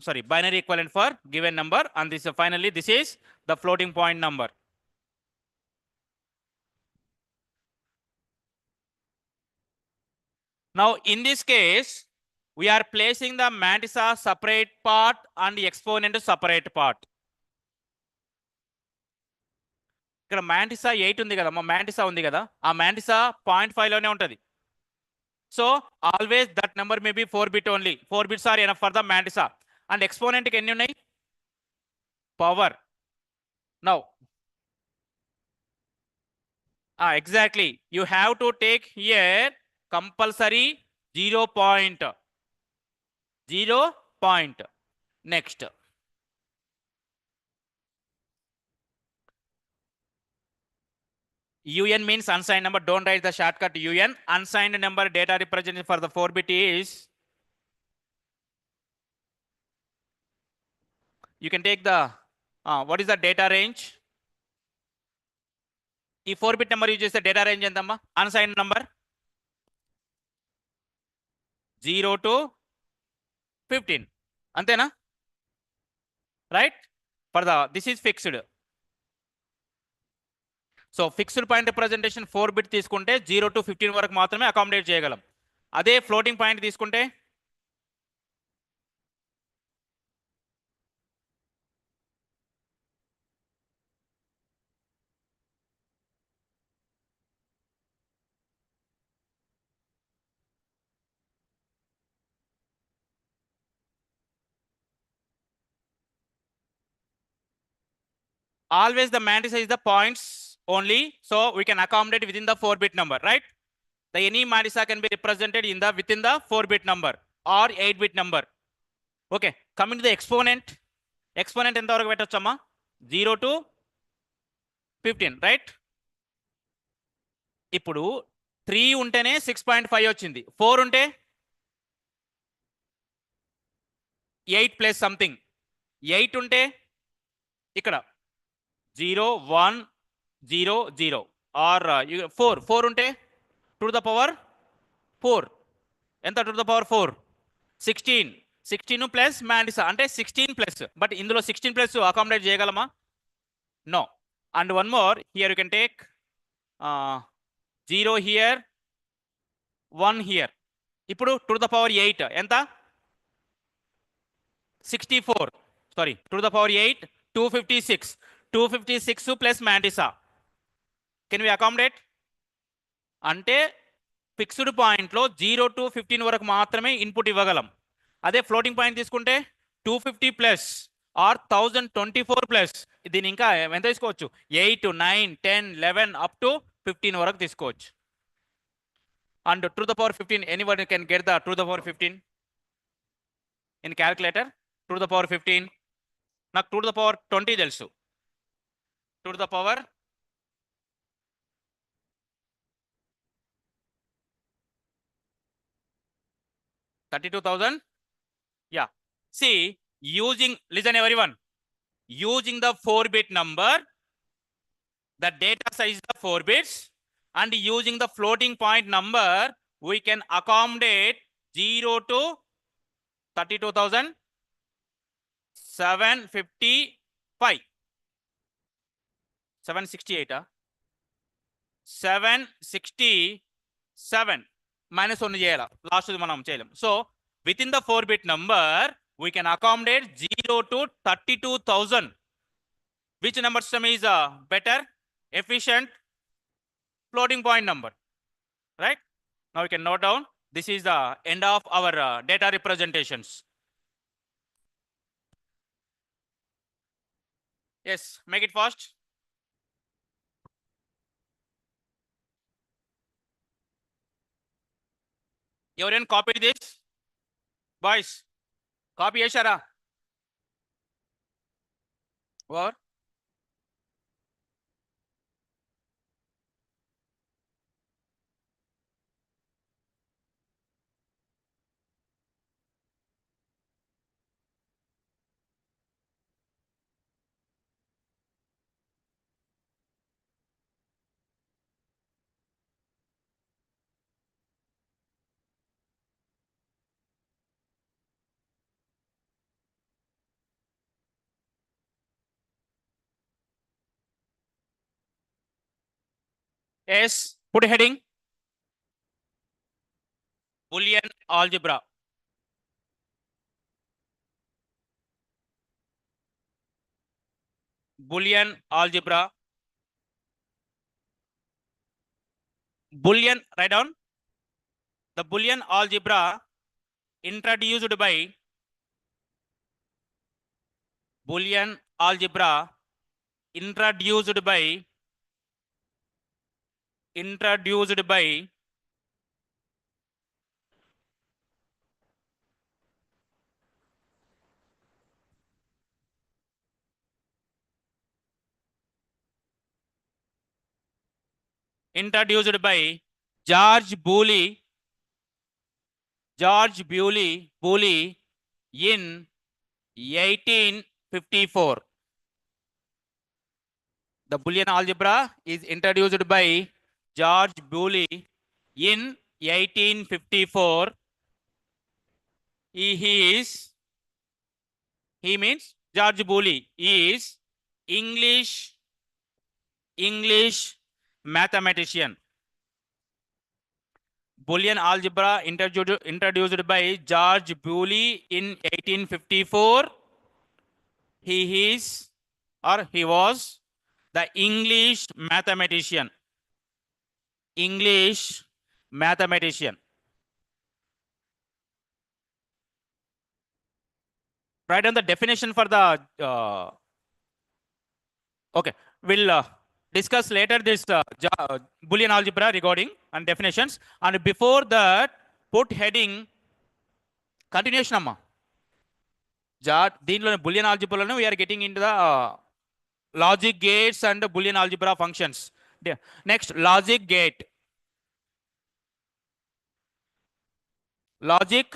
Sorry, binary equivalent for given number, and this finally this is the floating point number. Now in this case, we are placing the mantissa separate part and the exponent separate part. ఇక్కడ mantissa 8 ఉంది కదా, mantissa ఉంది కదా, ఆ mantissa 0.5 లోనే ఉంటది. So always that number may be 4 bit only. 4 bits are enough for the mantissa. And exponent కి ఎన్ని ఉన్నాయి? Power. Now exactly, you have to take here compulsory 0 point. Next, UN means unsigned number. Don't write the shortcut UN. Unsigned number data representation for the 4 bit is, you can take the What is the data range? ఈ 4-bit number use చేస్తే data range ఎంతమ్మా? అన్సైన్ number 0 to 15 అంతేనా? Right. This is fixed. So fixed point representation 4-bit తీసుకుంటే 0 to 15 వరకు మాత్రమే accommodate చేయగలం. అదే floating point తీసుకుంటే always the mantis is the points only, so we can accommodate within the 4-bit number, right? The any mantis can be represented in the within the 4-bit number or 8-bit number. Okay, coming to the exponent. Exponent ఎంత వరకు పెట్టొచ్చమ్మా? 0 to 15, right? ఇప్పుడు 3 ఉంటేనే 6.5 వచ్చింది. 4 ఉంటే 8 plus something. 8 ఉంటే ఇక్కడ 0 1 0 0 are 4 ఉంటే 2 to the power 4 ఎంత? 2 to the power 4 16 plus mantissa అంటే 16 ప్లస్. బట్ ఇందులో 16 ప్లస్ అకామిడేట్ చేయగలమా? No. And one more here you can take 0 here 1 here. ఇప్పుడు 2 to the power 8 ఎంత? 64. Sorry, 2 to the power 8 256 plus mantissa. Can we accommodate? అంటే ఫిక్స్డ్ పాయింట్లో 0 to 15 వరకు మాత్రమే ఇన్పుట్ ఇవ్వగలం. అదే ఫ్లోటింగ్ పాయింట్ తీసుకుంటే 250 ప్లస్ ఆర్ 1024 ప్లస్. దీని ఇంకా ఎంత తీసుకోవచ్చు? 8 9 10 11 అప్ టు 15 వరకు తీసుకోవచ్చు. And 2 to the power 15, anybody can get the 2 to the power 15 in calculator. 2 to the power 15 నాకు 2 to the power 20 తెలుసు. 2 to the power 32,000. Yeah. See, listen everyone, using the 4-bit number, the data size is the 4 bits, and using the floating point number, we can accommodate 0 to 32,755. 768. 767 minus 1 చేయాలి. Last మనం చేయలేం. So within the 4-bit number, we can accommodate 0 to 32,000. Which number system is better, efficient? Floating point number, right? Now we can note down. This is the end of our data representations. Yes, make it fast. ఎవరైనా copy this boys? Copy చేశారా? Over. Yes, put heading. Boolean algebra. Boolean algebra. Boolean, write down. The Boolean algebra introduced by Boolean algebra introduced by introduced by George Bewley in 1854. The Boolean algebra is introduced by George Boole in 1854. He means George Boole is English mathematician. Boolean algebra introduced by George Boole in 1854. He was the English mathematician. English mathematician. Write down the definition for the. Okay, we'll discuss later this Boolean algebra regarding and definitions. And before that, put heading continuation amma. దీంట్లో Boolean algebra we are getting into the logic gates and Boolean algebra functions. Next, logic gate. Logic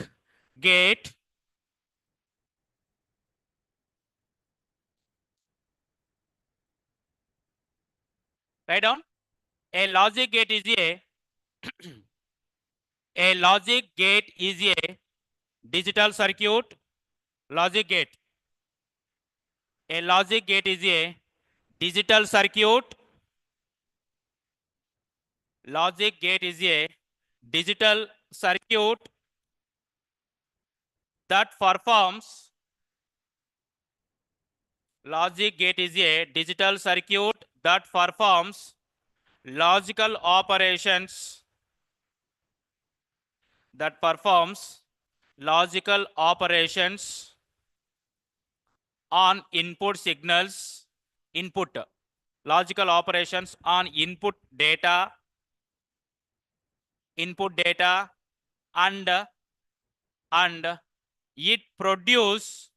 gate. Write down. A logic gate is a logic gate is a digital circuit. Logic gate. A logic gate is a digital circuit. Logic gate is a digital circuit that performs. Logic gate is a digital circuit that performs logical operations. That performs logical operations on input signals. Input. Logical operations on input data. Input data and it produce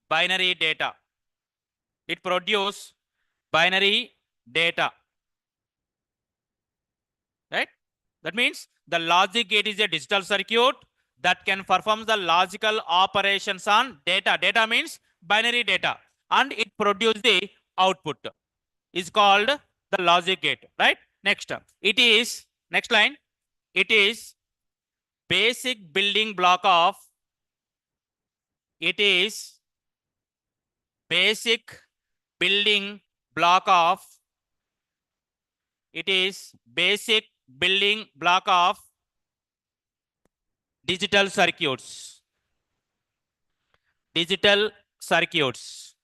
binary data. It produce binary data. Right? That means the logic gate is a digital circuit that can perform the logical operations on data. Data means binary data, and it produces the output. Is called the logic gate. Right? Next, it is next line. It is basic building block of. It is basic building block of. It is basic building block of digital circuits. Digital circuits.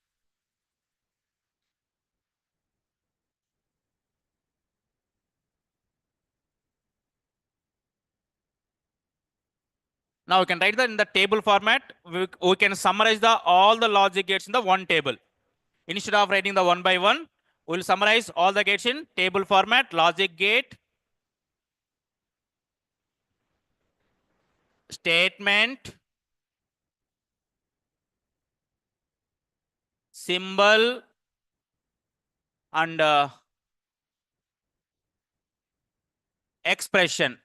Now we can write that in the table format. We can summarize all the logic gates in the one table. Instead of writing the one by one, we'll summarize all the gates in table format. Logic gate, statement, symbol, and expression.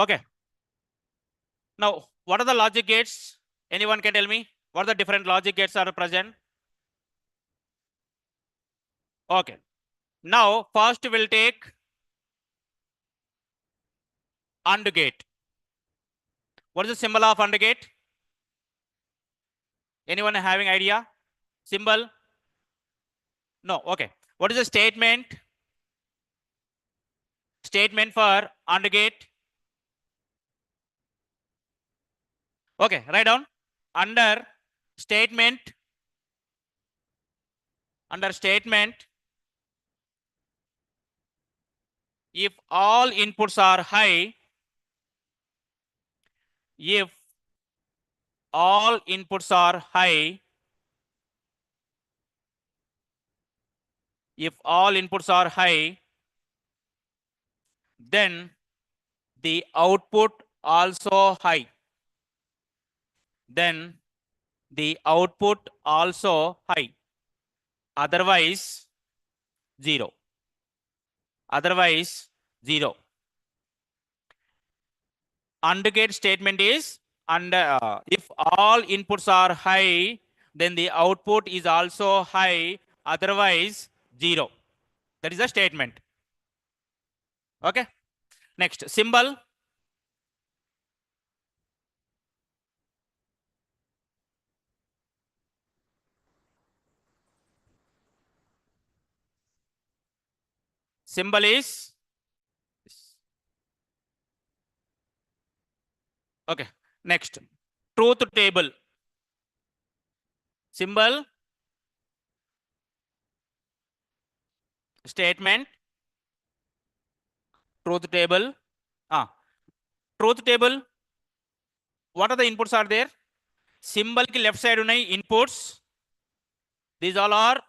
Okay. Now, what are the logic gates? Anyone can tell me? What are the different logic gates are present? Okay. Now, first we'll take AND gate. What is the symbol of AND gate? Anyone having idea? Symbol? No. Okay. What is the statement? Statement for AND gate? Okay, write down. Under statement, if all inputs are high, if all inputs are high, if all inputs are high, then the output also high. Then the output also high. Otherwise, 0. Otherwise, 0. AND gate statement is if all inputs are high, then the output is also high. Otherwise, 0. That is the statement. Okay. Next, symbol. Symbol is okay. Next, truth table. Symbol, statement, truth table. Truth table. What are the inputs are there? Symbol ki left side unai inputs. These all are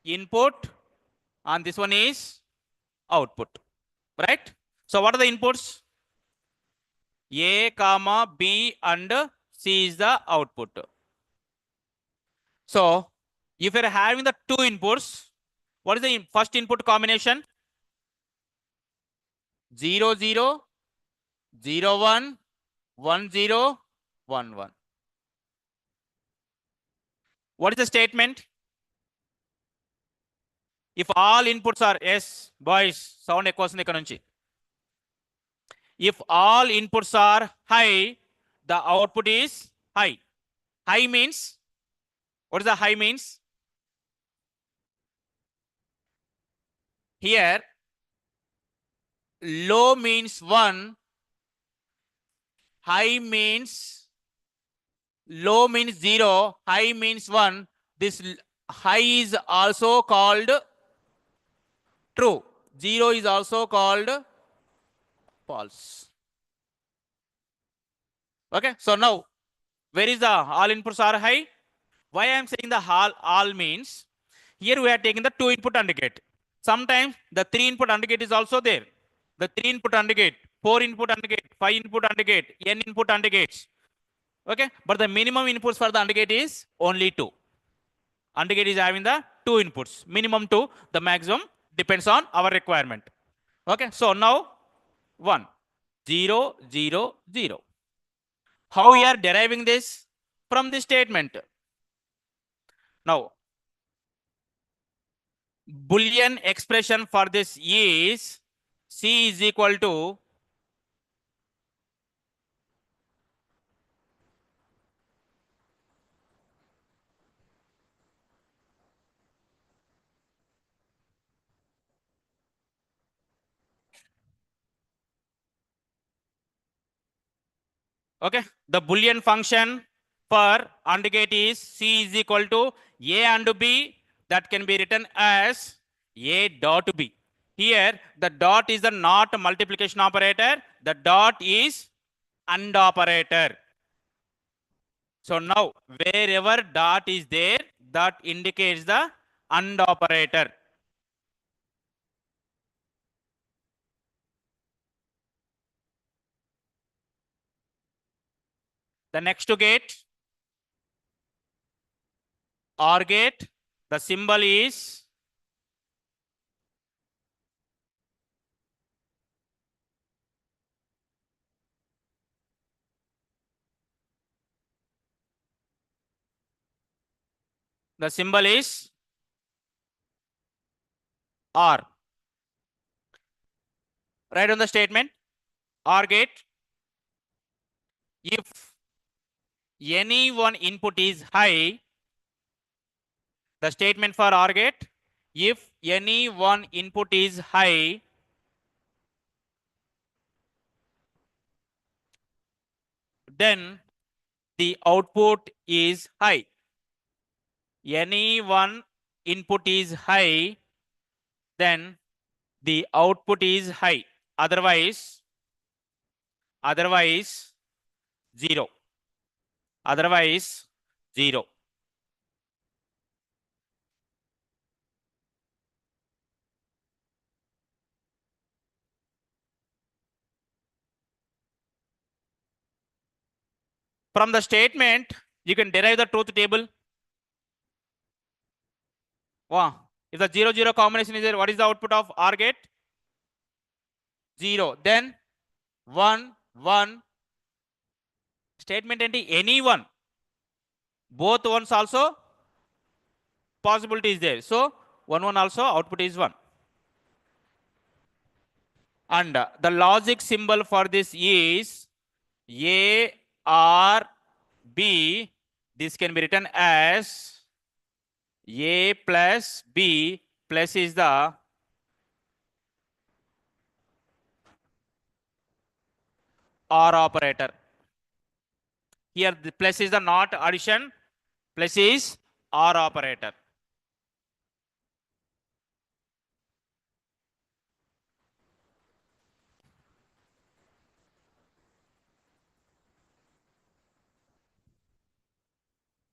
input, and this one is output. Right? So what are the inputs? A, comma, B and C is the output. So if you're having the two inputs, what is the first input combination? 0, 0, 0, 1, 1, 0, 1, 1. What is the statement? If all inputs are yes, boys, sound ఎక్కువ వస్తుంది ఇక్కడ నుంచి. If all inputs are high, the output is high. High means, what is the high means? Here, low means 1, high means, low means 0, high means 1. This high is also called true. 0 is also called false. Okay, so now, where is the all inputs are high? Why I am saying the all means, here we are taking the 2 input AND gate. Sometimes the 3 input AND gate is also there. The 3 input AND gate, 4 input AND gate, 5 input AND gate, n input AND gates. Okay, but the minimum inputs for the AND gate is only 2. AND gate is having the 2 inputs, minimum 2, the maximum depends on our requirement. Okay, so now 1, 0, 0, 0. How we are deriving this? From this statement. Now, Boolean expression for this is C is equal to okay, the Boolean function for AND gate is C is equal to A and B, that can be written as A dot B. Here, the dot is the not multiplication operator, the dot is AND operator. So now, wherever dot is there, that indicates the AND operator. The next gate, OR gate, the symbol is OR. Write on the statement, OR gate. If any one input is high, the statement for OR gate, if any one input is high, then the output is high. Any one input is high, then the output is high. Otherwise 0. Otherwise 0. From the statement, you can derive the truth table. Wow. If the 0, 0 combination is there, what is the output of OR gate? 0. Then 1, 1. Statement any one. Both ones also possibility is there. So 1, 1 also output is 1. And the logic symbol for this is A, R, B. This can be written as A plus B plus is the OR operator. Here the plus is the not addition, plus is OR operator.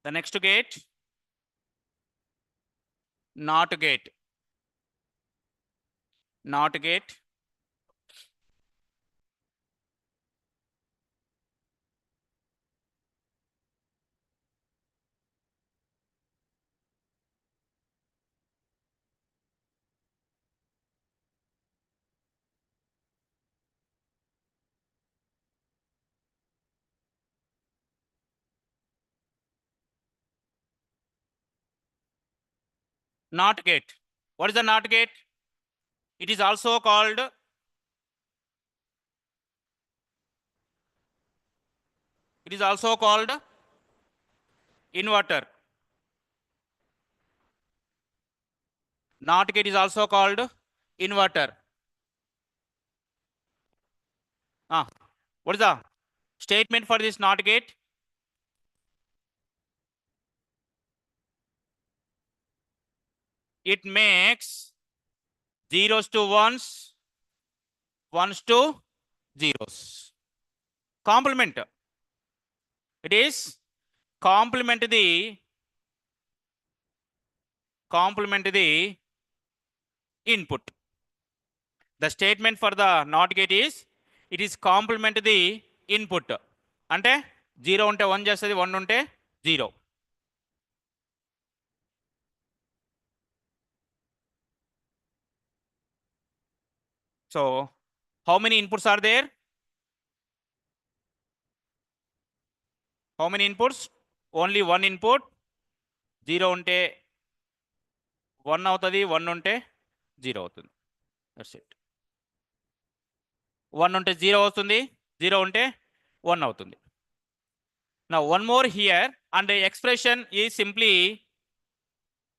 The next gate, not gate. Not gate. Not gate. What is the not gate? It is also called inverter. Not gate is also called inverter. What is the statement for this not gate? It makes zeros to ones, ones to zeros. Complement. It is complement the input. The statement for the not gate is it is complement the input. అంటే 0 ఉంటే 1 చేస్తుంది, 1 ఉంటే 0. So how many inputs are there? How many inputs? Only one input. 0 ఉంటే 1 అవుతుంది, 1 ఉంటే 0 అవుతుంది. That's it. 1 ఉంటే 0 అవుతుంది, 0 ఉంటే 1 అవుతుంది. Now one more here, and the expression is simply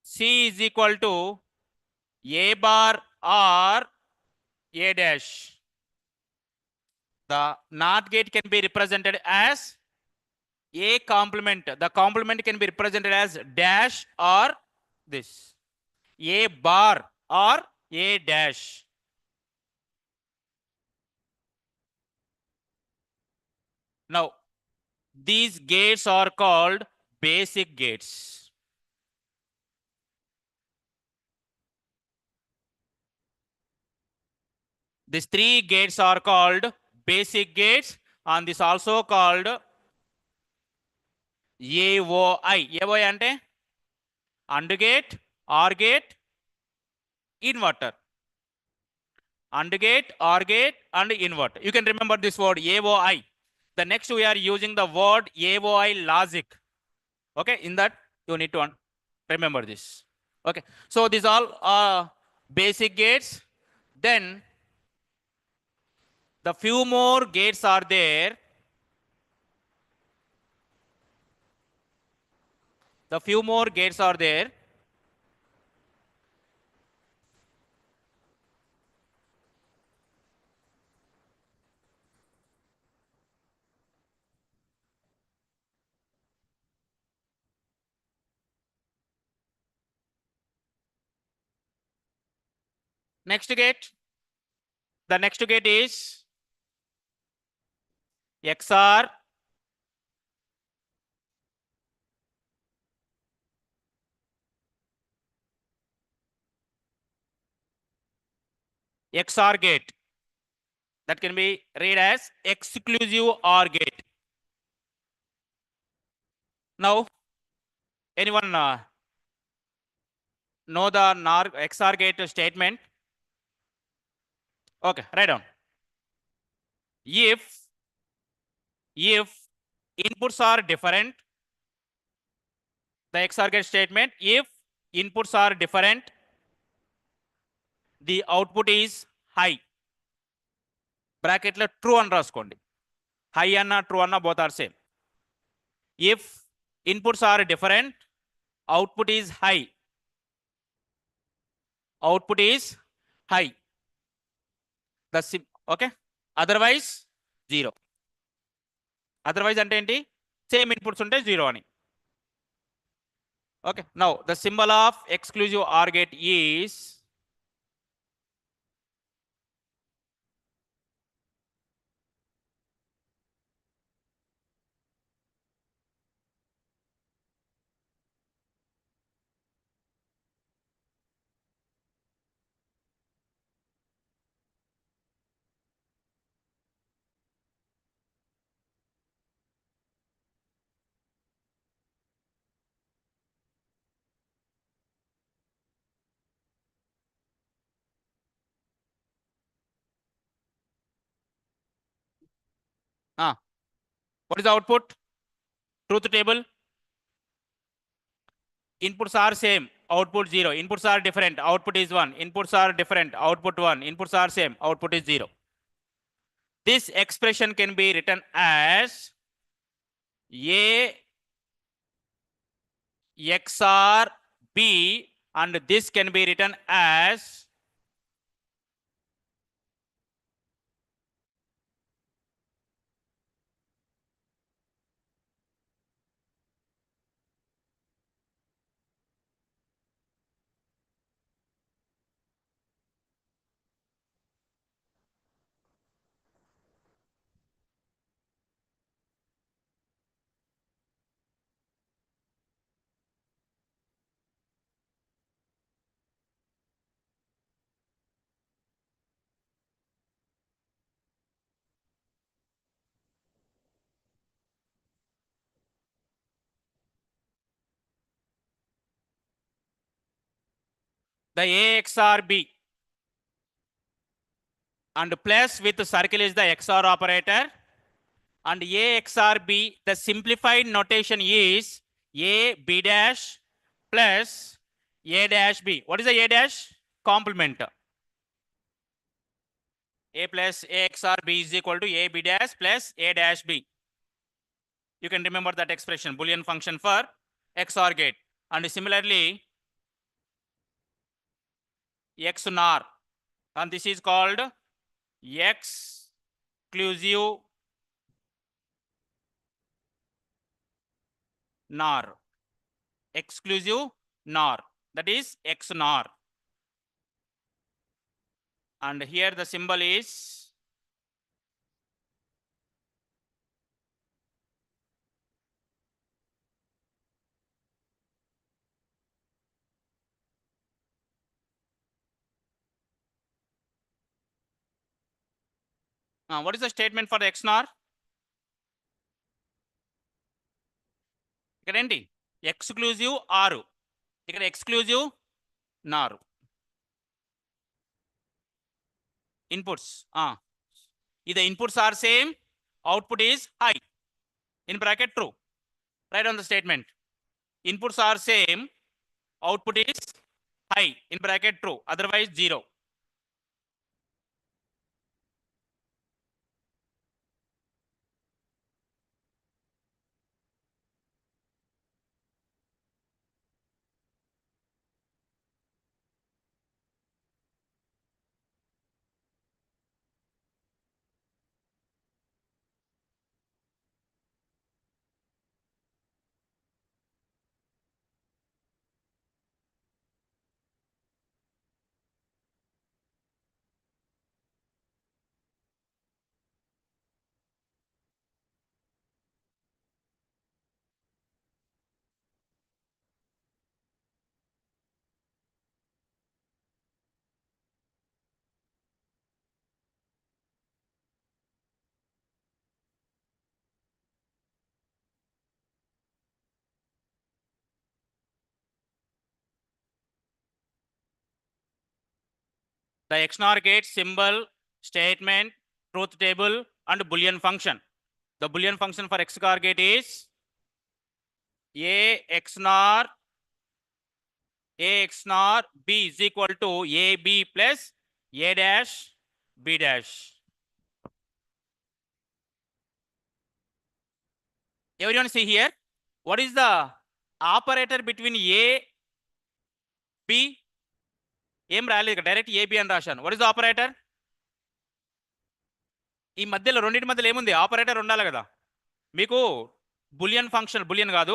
C is equal to A bar or A dash. The NOT gate can be represented as A complement. The complement can be represented as dash or this. A bar or A dash. Now, these gates are called basic gates. These three gates are called basic gates, and this also called AOI. AOI ante AND gate, OR gate, inverter. AND gate, OR gate, and inverter. You can remember this word AOI. The next we are using the word AOI logic. Okay, in that you need to remember this. Okay, so these all are basic gates. Then the few more gates are there. The few more gates are there. Next gate. The next gate is XOR XOR gate. That can be read as exclusive OR gate. Now, anyone know the XOR gate statement? Okay, write down. If inputs are different, the XOR gate statement, if inputs are different, the output is high. Bracket lo true అని రాసుకోండి. High అన్న true అన్న both are same. If inputs are different, output is high. Output is high. The okay. Otherwise 0. Otherwise అంటే ఏంటి? Same inputs ఉంటే 0 అని. Okay. Now the symbol of exclusive OR gate is what is the output? Truth table. Inputs are same, output 0. Inputs are different, output is 1. Inputs are different, output 1. Inputs are same, output is 0. This expression can be written as A XOR B, and this can be written as the A XOR B, and plus with circle is the XOR operator, and A XOR B, the simplified notation is A B dash plus A dash B. What is the A dash? Complement. A plus A XOR B is equal to A B dash plus A dash B. You can remember that expression, Boolean function for XOR gate. And similarly, XNOR, and this is called exclusive NOR. Exclusive NOR, that is XNOR. And here the symbol is what is the statement for the XNOR? ఇక్కడ ఏంటి? Exclusive OR. ఇక్కడ exclusive NOR. Inputs. If the inputs are same, output is high. In bracket true. Write on the statement. Inputs are same, output is high. In bracket true. Otherwise 0. The XNOR gate symbol, statement, truth table, and Boolean function. The Boolean function for XNOR gate is A XNOR B is equal to AB plus A dash B dash. Everyone see here. What is the operator between A, B? ఏం రాలేదు, direct AB అని రాశాను. What is the operator? ఈ మధ్యలో రెండింటి మధ్యలో ఏముంది? Operator ఉండాలి కదా. మీకు బులియన్ ఫంక్షన్, బులియన్ కాదు,